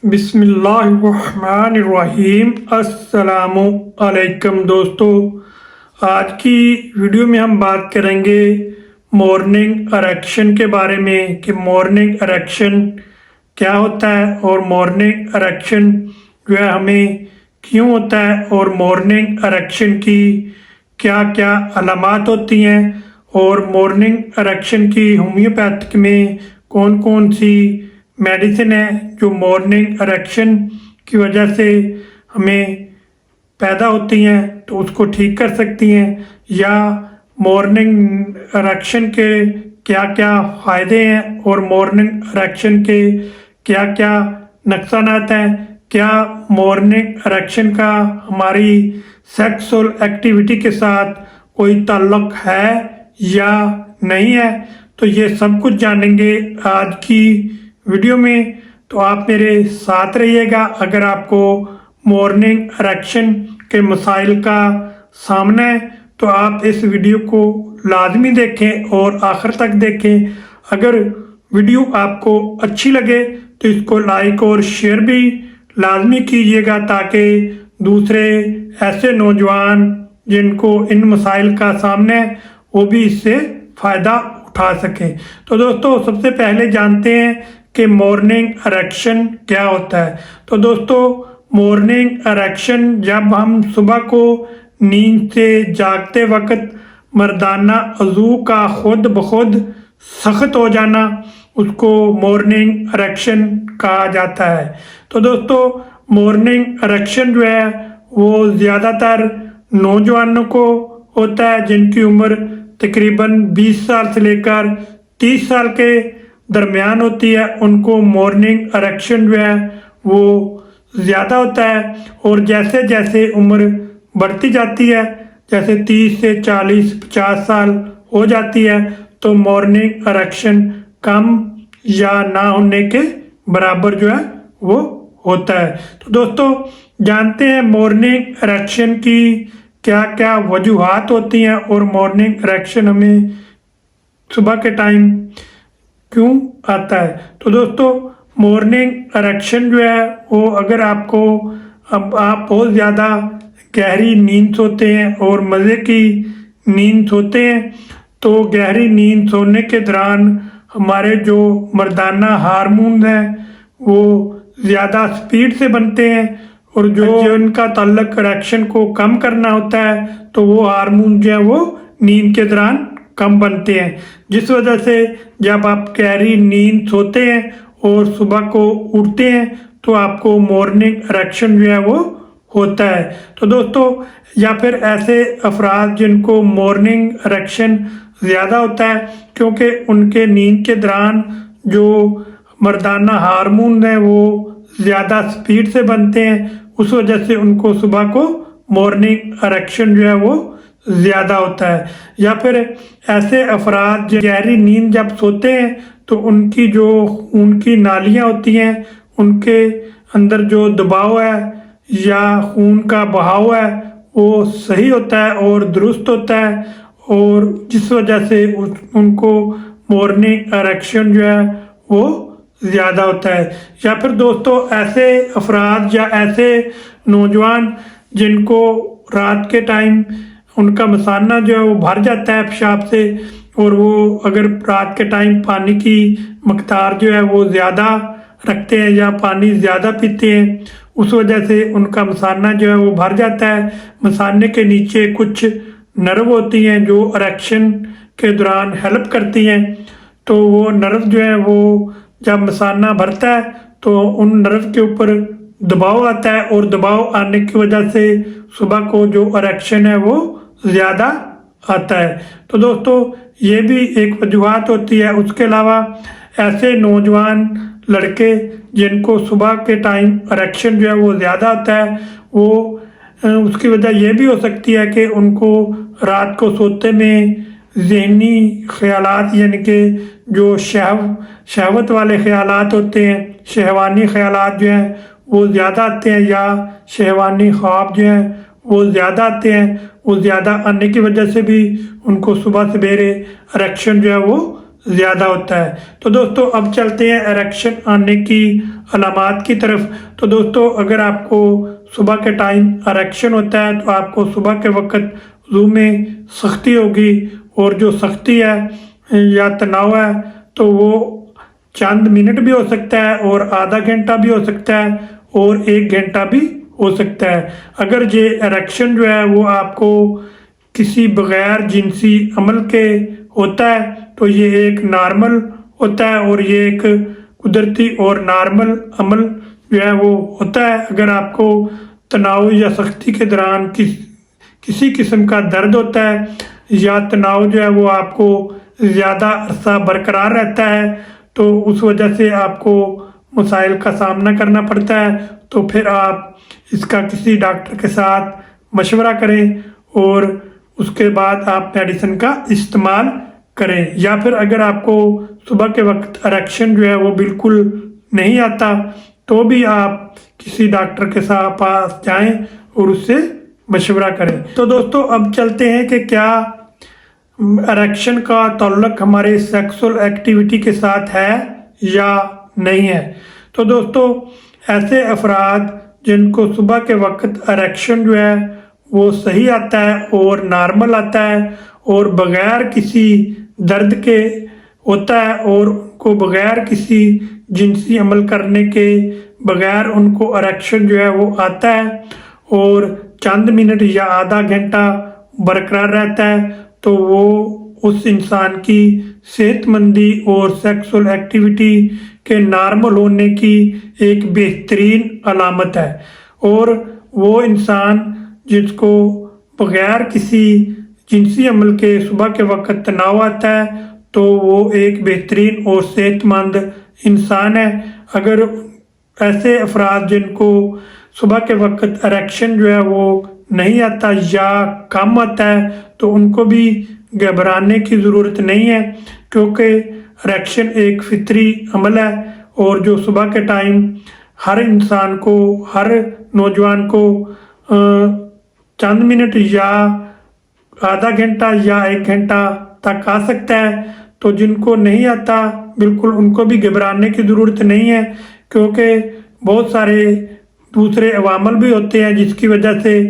बिस्मिल्लाहिर्रहमानिर्रहीम। अस्सलामु अलैकुम दोस्तों, आज की वीडियो में हम बात करेंगे मॉर्निंग इरेक्शन के बारे में कि मॉर्निंग इरेक्शन क्या होता है और मॉर्निंग इरेक्शन जो है हमें क्यों होता है और मॉर्निंग इरेक्शन की क्या क्या अलामात होती हैं और मॉर्निंग इरेक्शन की होम्योपैथिक में कौन कौन सी मेडिसिन है जो मॉर्निंग इरेक्शन की वजह से हमें पैदा होती हैं तो उसको ठीक कर सकती हैं, या मॉर्निंग इरेक्शन के क्या क्या फ़ायदे हैं और मॉर्निंग इरेक्शन के क्या क्या नुकसानात हैं। क्या मॉर्निंग इरेक्शन का हमारी सेक्सुअल एक्टिविटी के साथ कोई ताल्लुक़ है या नहीं है, तो ये सब कुछ जानेंगे आज की वीडियो में। तो आप मेरे साथ रहिएगा। अगर आपको मॉर्निंग इरेक्शन के मसाइल का सामना है तो आप इस वीडियो को लाजमी देखें और आखिर तक देखें। अगर वीडियो आपको अच्छी लगे तो इसको लाइक और शेयर भी लाजमी कीजिएगा ताकि दूसरे ऐसे नौजवान जिनको इन मसाइल का सामना है वो भी इससे फ़ायदा उठा सकें। तो दोस्तों, सबसे पहले जानते हैं कि मॉर्निंग इरेक्शन क्या होता है। तो दोस्तों, मॉर्निंग इरेक्शन जब हम सुबह को नींद से जागते वक्त मर्दाना अज़ू का खुद ब खुद सख्त हो जाना, उसको मॉर्निंग इरेक्शन कहा जाता है। तो दोस्तों, मॉर्निंग इरेक्शन जो है वो ज़्यादातर नौजवानों को होता है जिनकी उम्र तकरीबन 20 साल से लेकर 30 साल के दरमियान होती है। उनको मॉर्निंग इरेक्शन जो है वो ज़्यादा होता है, और जैसे जैसे उम्र बढ़ती जाती है, जैसे 30 से 40-50 साल हो जाती है, तो मॉर्निंग इरेक्शन कम या ना होने के बराबर जो है वो होता है। तो दोस्तों, जानते हैं मॉर्निंग इरेक्शन की क्या क्या वजूहात होती हैं और मॉर्निंग इरेक्शन हमें सुबह के टाइम क्यों आता है। तो दोस्तों, मॉर्निंग इरेक्शन जो है वो अगर आपको आप बहुत ज़्यादा गहरी नींद सोते हैं और मज़े की नींद सोते हैं, तो गहरी नींद सोने के दौरान हमारे जो मर्दाना हार्मोन हैं वो ज़्यादा स्पीड से बनते हैं, और जो इनका ताल्लुक इरेक्शन को कम करना होता है तो वो हार्मोन जो है वो नींद के दौरान कम बनते हैं, जिस वजह से जब आप गहरी नींद सोते हैं और सुबह को उठते हैं तो आपको मॉर्निंग इरेक्शन जो है वो होता है। तो दोस्तों, या फिर ऐसे अफराद जिनको मॉर्निंग इरेक्शन ज़्यादा होता है क्योंकि उनके नींद के दौरान जो मर्दाना हार्मोन हैं वो ज़्यादा स्पीड से बनते हैं, उस वजह से उनको सुबह को मॉर्निंग इरेक्शन जो है वो ज़्यादा होता है। या फिर ऐसे अफराद जो गहरी नींद जब सोते हैं तो उनकी जो खून की नालियाँ होती हैं उनके अंदर जो दबाव है या खून का बहाव है वो सही होता है और दुरुस्त होता है, और जिस वजह से उनको मॉर्निंग इरेक्शन जो है वो ज़्यादा होता है। या फिर दोस्तों, ऐसे अफराद या ऐसे नौजवान जिनको रात के टाइम उनका मसाना जो है वो भर जाता है पेशाब से, और वो अगर रात के टाइम पानी की मकदार जो है वो ज़्यादा रखते हैं या पानी ज़्यादा पीते हैं, उस वजह से उनका मसाना जो है वो भर जाता है। मसाने के नीचे कुछ नर्व होती हैं जो इरेक्शन के दौरान हेल्प करती हैं, तो वो नर्व जो है वो जब मसाना भरता है तो उन नर्व के ऊपर दबाव आता है, और दबाव आने की वजह से सुबह को जो इरेक्शन है वो ज़्यादा आता है। तो दोस्तों, ये भी एक वजूहात होती है। उसके अलावा ऐसे नौजवान लड़के जिनको सुबह के टाइम इरेक्शन जो है वो ज़्यादा आता है, वो उसकी वजह ये भी हो सकती है कि उनको रात को सोते में ज़हनी ख़यालात यानी कि जो शहवत वाले ख़यालात होते हैं, शहवानी ख़यालात जो हैं वो ज़्यादा आते हैं, या शहवानी ख्वाब जो हैं वो ज़्यादा आते हैं। वो ज़्यादा आने की वजह से भी उनको सुबह सवेरे इरेक्शन जो है वो زیادہ ہوتا ہے۔ تو دوستو اب چلتے ہیں اریکشن آنے کی علامات کی طرف۔ تو دوستو اگر آپ کو صبح کے ٹائم اریکشن ہوتا ہے تو آپ کو صبح کے وقت وضو میں سختی ہوگی، اور جو سختی ہے یا تناؤ ہے تو وہ چند منٹ بھی ہو سکتا ہے، اور آدھا گھنٹہ بھی ہو سکتا ہے، اور 1 گھنٹہ بھی ہو سکتا ہے۔ اگر یہ اریکشن جو ہے وہ آپ کو کسی بغیر جنسی عمل کے ہوتا ہے تو یہ ایک نارمل ہوتا ہے، اور یہ ایک قدرتی اور نارمل عمل جو ہے وہ ہوتا ہے۔ اگر آپ کو تناؤ یا سختی کے دوران کسی قسم کا درد ہوتا ہے، یا تناؤ جو ہے وہ آپ کو زیادہ عرصہ برقرار رہتا ہے، تو اس وجہ سے آپ کو مسائل کا سامنا کرنا پڑتا ہے، تو پھر آپ اس کا کسی ڈاکٹر کے ساتھ مشورہ کریں، اور اس کے بعد آپ میڈیسن کا استعمال کریں۔ یا پھر اگر آپ کو صبح کے وقت اریکشن جو ہے وہ بالکل نہیں آتا تو بھی آپ کسی ڈاکٹر کے ساتھ پاس جائیں اور اس سے مشورہ کریں۔ تو دوستو اب چلتے ہیں کہ کیا اریکشن کا تعلق ہمارے سیکسول ایکٹیویٹی کے ساتھ ہے یا نہیں ہے۔ تو دوستو ایسے افراد جن کو صبح کے وقت اریکشن جو ہے وہ صحیح آتا ہے اور نارمل آتا ہے، اور بغیر کسی درد کے ہوتا ہے، اور ان کو بغیر کسی جنسی عمل کرنے کے بغیر ان کو اریکشن جو ہے وہ آتا ہے، اور چند منٹ یا آدھا گھنٹہ برقرار رہتا ہے، تو وہ اس انسان کی صحت مندی اور سیکسول ایکٹیویٹی کے نارمل ہونے کی ایک بہترین علامت ہے۔ اور وہ انسان جس کو بغیر کسی جنسی عمل کے صبح کے وقت تناؤ آتا ہے تو وہ ایک بہترین اور صحت مند انسان ہے۔ اگر ایسے افراد جن کو صبح کے وقت اریکشن جو ہے وہ نہیں آتا یا کم آتا ہے تو ان کو بھی گھبرانے کی ضرورت نہیں ہے، کیونکہ اریکشن ایک فطری عمل ہے، اور جو صبح کے ٹائم ہر انسان کو، ہر نوجوان کو چند منٹ یا آدھا گھنٹہ یا 1 گھنٹہ تک آ سکتا ہے۔ تو جن کو نہیں آتا بالکل ان کو بھی گھبرانے کی ضرورت نہیں ہے، کیونکہ بہت سارے دوسرے عوامل بھی ہوتے ہیں جس کی وجہ سے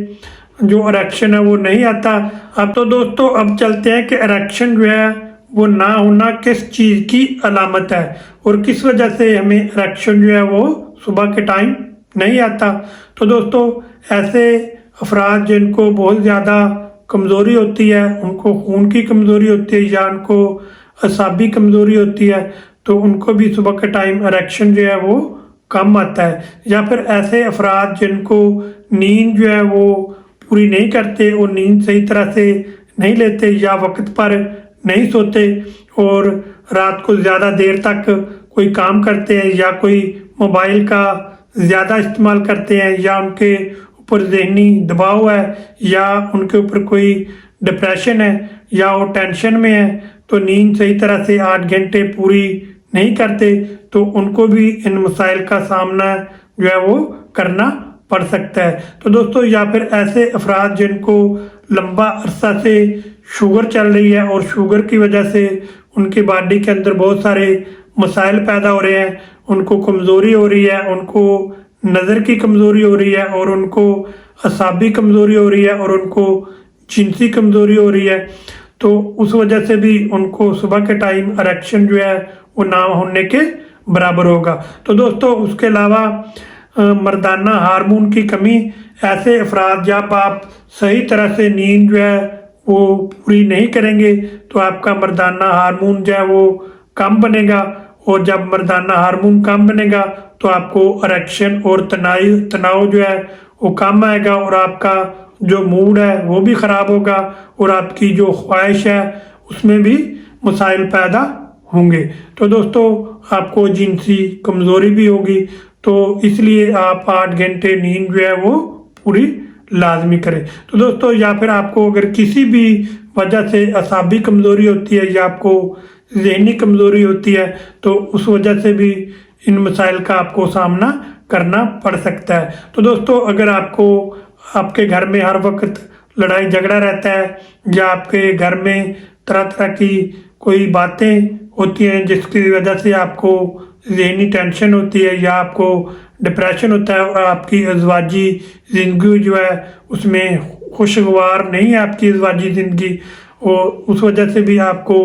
جو اریکشن ہے وہ نہیں آتا۔ اب تو دوستو اب چلتے ہیں کہ اریکشن جو ہے وہ نہ ہونا کس چیز کی علامت ہے، اور کس وجہ سے ہمیں اریکشن جو ہے وہ صبح کے ٹائم نہیں آتا۔ تو دوستو ایسے افراد جن کو بہت زیادہ کمزوری ہوتی ہے، ان کو خون کی کمزوری ہوتی ہے یا ان کو اعصابی کمزوری ہوتی ہے، تو ان کو بھی صبح کے ٹائم اریکشن جو ہے وہ کم آتا ہے۔ یا پھر ایسے افراد جن کو نیند جو ہے وہ پوری نہیں کرتے، اور نیند صحیح طرح سے نہیں لیتے، یا وقت پر نہیں سوتے، اور رات کو زیادہ دیر تک کوئی کام کرتے ہیں، یا کوئی موبائل کا زیادہ استعمال کرتے ہیں، یا ان کے اوپر ذہنی دباؤ ہے، یا ان کے اوپر کوئی ڈپریشن ہے، یا وہ ٹینشن میں ہے، تو نیند صحیح طرح سے 8 گھنٹے پوری نہیں کرتے، تو ان کو بھی ان مسائل کا سامنا جو ہے وہ کرنا پڑ سکتا ہے۔ تو دوستو یا پھر ایسے افراد جن کو لمبا عرصہ سے شوگر چل رہی ہے، اور شوگر کی وجہ سے ان کی باڈی کے اندر بہت سارے مسائل پیدا ہو رہے ہیں، ان کو کمزوری ہو رہی ہے، ان کو نظر کی کمزوری ہو رہی ہے، اور ان کو اعصابی کمزوری ہو رہی ہے، اور ان کو جنسی کمزوری ہو رہی ہے، تو اس وجہ سے بھی ان کو صبح کے ٹائم اریکشن جو ہے وہ نہ ہونے کے برابر ہوگا۔ تو دوستو اس کے علاوہ مردانہ ہارمون کی کمی، ایسے افراد جب آپ صحیح طرح سے نیند جو ہے وہ پوری نہیں کریں گے تو آپ کا مردانہ ہارمون جو ہے وہ کم بنے گا، اور جب مردانہ ہارمون کم بنے گا تو آپ کو اریکشن اور تناؤ جو ہے وہ کم آئے گا، اور آپ کا جو موڈ ہے وہ بھی خراب ہوگا، اور آپ کی جو خواہش ہے اس میں بھی مسائل پیدا ہوں گے۔ تو دوستو آپ کو جنسی کمزوری بھی ہوگی، تو اس لیے آپ 8 گھنٹے نیند جو ہے وہ پوری لازمی کریں۔ تو دوستو یا پھر آپ کو اگر کسی بھی وجہ سے اعصابی کمزوری ہوتی ہے، یا آپ کو ذہنی کمزوری ہوتی ہے، تو اس وجہ سے بھی ان مسائل کا آپ کو سامنا کرنا پڑ سکتا ہے۔ تو دوستو اگر آپ کو آپ کے گھر میں ہر وقت لڑائی جھگڑا رہتا ہے، یا آپ کے گھر میں طرح طرح کی کوئی باتیں होती हैं जिसकी वजह से आपको ज़हनी टेंशन होती है या आपको डिप्रेशन होता है और आपकी अज़वाजी ज़िंदगी जो है उसमें खुशगवार नहीं है आपकी अज़वाजी ज़िंदगी, और उस वजह से भी आपको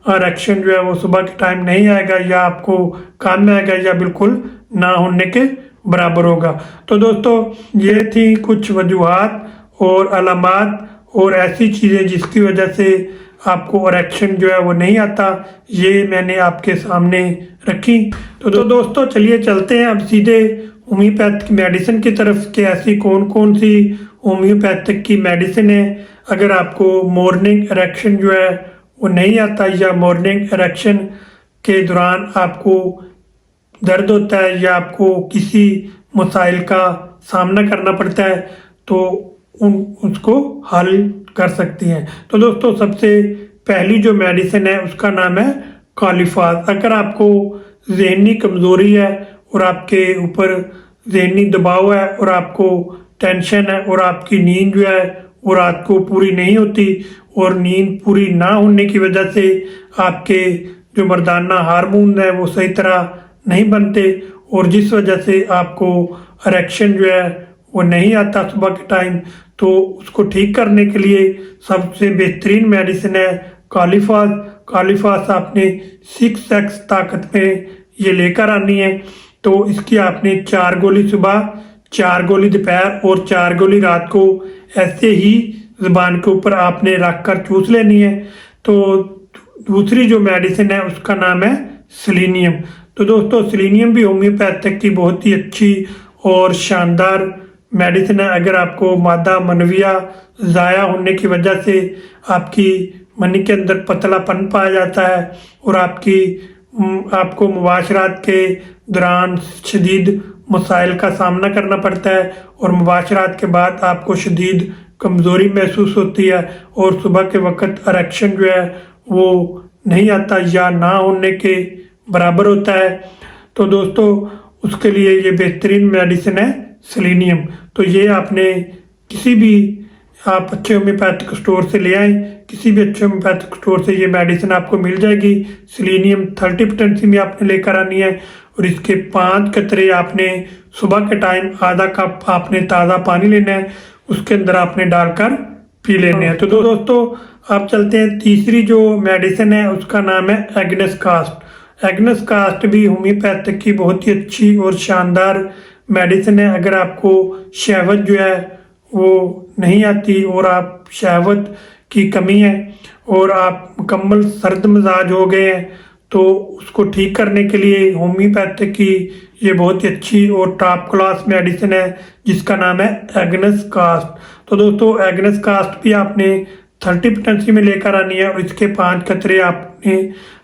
इरेक्शन जो है वो सुबह के टाइम नहीं आएगा या आपको काम में आएगा या बिल्कुल ना होने के बराबर होगा। तो दोस्तों ये थी कुछ वजूहात और अलामात और ऐसी चीज़ें जिसकी वजह से आपको इरेक्शन जो है वो नहीं आता, ये मैंने आपके सामने रखी। तो दोस्तों चलिए चलते हैं अब सीधे होम्योपैथिक मेडिसिन की तरफ कि ऐसी कौन कौन सी होम्योपैथिक की मेडिसिन है अगर आपको मॉर्निंग इरेक्शन जो है वो नहीं आता या मॉर्निंग इरेक्शन के दौरान आपको दर्द होता है या आपको किसी मसाइल का सामना करना पड़ता है तो उसको हल कर सकती हैं। तो दोस्तों सबसे पहली जो मेडिसिन है उसका नाम है कॉलीफास। अगर आपको ज़हनी कमज़ोरी है और आपके ऊपर ज़हनी दबाव है और आपको टेंशन है और आपकी नींद जो है वो रात को पूरी नहीं होती और नींद पूरी ना होने की वजह से आपके जो मर्दाना हार्मोन है वो सही तरह नहीं बनते और जिस वजह से आपको इरेक्शन जो है वो नहीं आता सुबह के टाइम, तो उसको ठीक करने के लिए सबसे बेहतरीन मेडिसिन है कॉलीफास। कॉलीफास आपने 6x ताकत में ये लेकर आनी है। तो इसकी आपने 4 गोली सुबह, 4 गोली दोपहर और 4 गोली रात को ऐसे ही ज़ुबान के ऊपर आपने रख कर चूस लेनी है। तो दूसरी जो मेडिसिन है उसका नाम है सेलेनियम। तो दोस्तों सेलेनियम भी होम्योपैथिक की बहुत ही अच्छी और शानदार मेडिसिन है। अगर आपको मादा मनविया ज़ाया होने की वजह से आपकी मनी के अंदर पतलापन पाया जाता है और आपको मुबाशरात के दौरान शदीद मसाइल का सामना करना पड़ता है और मुबाशरात के बाद आपको शदीद कमज़ोरी महसूस होती है और सुबह के वक्त इरेक्शन जो है वो नहीं आता या ना होने के बराबर होता है, तो दोस्तों उसके लिए ये बेहतरीन मेडिसिन है सेलेनियम। तो ये आपने किसी भी आप अच्छे होम्योपैथिक स्टोर से ले आएँ, किसी भी अच्छे होम्योपैथिक स्टोर से ये मेडिसिन आपको मिल जाएगी। सेलेनियम 30 पोटेंसी में आपने लेकर आनी है और इसके 5 कतरे आपने सुबह के टाइम आधा कप आपने ताज़ा पानी लेना है, उसके अंदर आपने डालकर पी लेने हैं। तो दोस्तों आप चलते हैं तीसरी जो मेडिसिन है उसका नाम है एग्नेस कास्ट। एग्नेस कास्ट भी होम्योपैथिक की बहुत ही अच्छी और शानदार मेडिसिन है। अगर आपको शहवत जो है वो नहीं आती और आप शहवत की कमी है और आप मुकम्मल सर्द मिजाज हो गए हैं, तो उसको ठीक करने के लिए होम्योपैथिक की ये बहुत ही अच्छी और टॉप क्लास मेडिसिन है जिसका नाम है एग्नेस कास्ट। तो दोस्तों एग्नेस कास्ट भी आपने 30 पोटेंसी में लेकर आनी है और इसके 5 कतरे आपने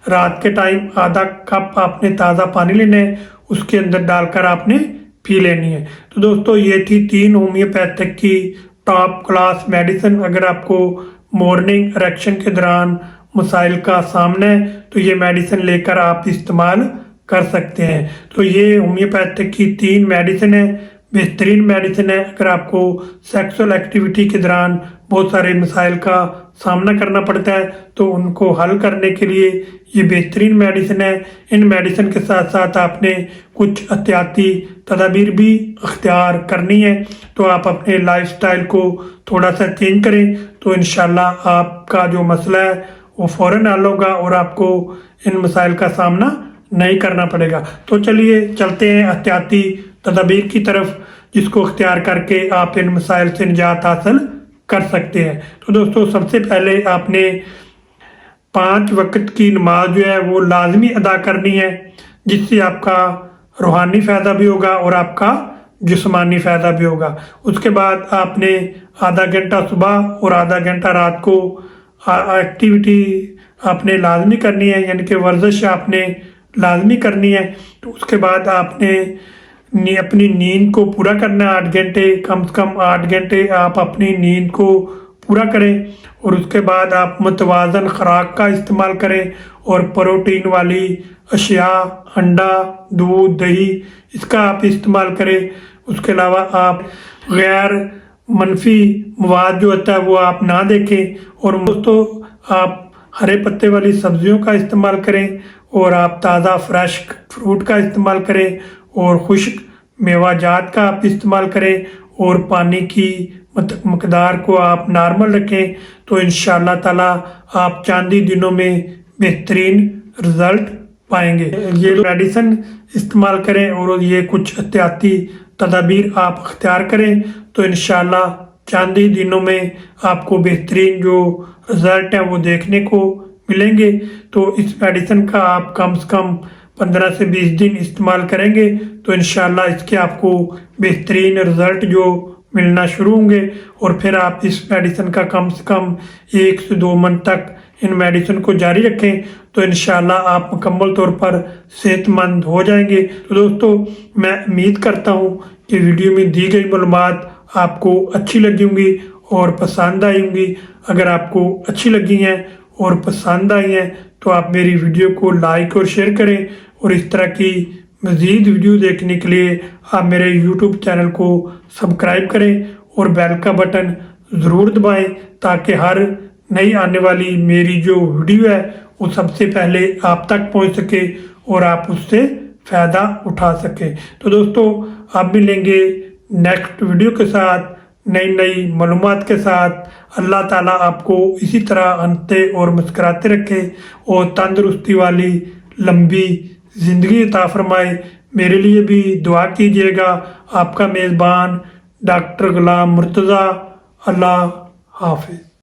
रात के टाइम आधा कप आपने ताज़ा पानी लेना है, उसके अंदर डालकर आपने पी लेनी है। तो दोस्तों ये थी 3 होम्योपैथिक की टॉप क्लास मेडिसिन। अगर आपको मॉर्निंग इरेक्शन के दौरान मसाइल का सामना है तो ये मेडिसिन लेकर आप इस्तेमाल कर सकते हैं। तो ये होम्योपैथिक की 3 मेडिसिन है, बेहतरीन मेडिसिन है। अगर आपको सेक्सुअल एक्टिविटी के दौरान बहुत सारे मसाइल का सामना करना पड़ता है तो उनको हल करने के लिए ये बेहतरीन मेडिसिन है। इन मेडिसिन के साथ साथ आपने कुछ एहतियाती तदाबीर भी अख्तियार करनी है। तो आप अपने लाइफस्टाइल को थोड़ा सा चेंज करें तो इंशाल्लाह आपका जो मसला है वो फ़ौरन हल होगा और आपको इन मसाइल का सामना नहीं करना पड़ेगा। तो चलिए चलते हैं एहतियाती तदाबीर की तरफ जिसको अख्तियार करके आप इन मसाइल से निजात हासिल कर सकते हैं। तो दोस्तों सबसे पहले आपने 5 वक्त की नमाज जो है वो लाजमी अदा करनी है, जिससे आपका रूहानी फ़ायदा भी होगा और आपका जिस्मानी फ़ायदा भी होगा। उसके बाद आपने आधा घंटा सुबह और आधा घंटा रात को एक्टिविटी आपने लाजमी करनी है, यानी कि वर्जिश आपने लाजमी करनी है। तो उसके बाद आपने अपनी नींद को पूरा करना है 8 घंटे, कम से कम 8 घंटे आप अपनी नींद को पूरा करें। और उसके बाद आप मुतवाज़न खुराक का इस्तेमाल करें और प्रोटीन वाली अशिया, अंडा, दूध, दही इसका आप इस्तेमाल करें। उसके अलावा आप गैर मनफी मवाद जो होता है वो आप ना देखें। और दोस्तों आप हरे पत्ते वाली सब्जियों का इस्तेमाल करें और आप ताज़ा फ्रेश फ्रूट का इस्तेमाल करें और खुश्क मेवाजात का आप इस्तेमाल करें और पानी की मकदार को आप नॉर्मल रखें, तो इंशाअल्लाह ताला आप चंद ही दिनों में बेहतरीन रिज़ल्ट पाएंगे। ये मेडिसिन इस्तेमाल करें और ये कुछ एहतियाती तदाबीर आप अख्तियार करें, तो इंशाअल्लाह चंद ही दिनों में आपको बेहतरीन जो रिज़ल्ट है वो देखने को मिलेंगे। तो इस मेडिसिन का आप कम से कम 15 से 20 दिन इस्तेमाल करेंगे तो इंशाअल्लाह इसके आपको बेहतरीन रिज़ल्ट जो मिलना शुरू होंगे और फिर आप इस मेडिसिन का कम से कम 1 से 2 मंथ तक इन मेडिसिन को जारी रखें, तो इंशाअल्लाह आप मुकम्मल तौर पर सेहतमंद हो जाएंगे। तो दोस्तों, मैं उम्मीद करता हूँ कि वीडियो में दी गई मालूमात आपको अच्छी लगी होंगी और पसंद आई होंगी। अगर आपको अच्छी लगी हैं और पसंद आई हैं तो आप मेरी वीडियो को लाइक और शेयर करें और इस तरह की मज़ीद वीडियो देखने के लिए आप मेरे यूट्यूब चैनल को सब्सक्राइब करें और बेल का बटन ज़रूर दबाएं ताकि हर नई आने वाली मेरी जो वीडियो है वो सबसे पहले आप तक पहुंच सके और आप उससे फ़ायदा उठा सकें। तो दोस्तों, आप मिलेंगे नेक्स्ट वीडियो के साथ नई मालूमात के साथ। अल्लाह ताला आपको इसी तरह हंसते और मुस्कुराते रखे और तंदुरुस्ती वाली लंबी ज़िंदगी अता फरमाए। मेरे लिए भी दुआ कीजिएगा। आपका मेज़बान डॉक्टर गुलाम मुर्तज़ा। अल्लाह हाफिज़।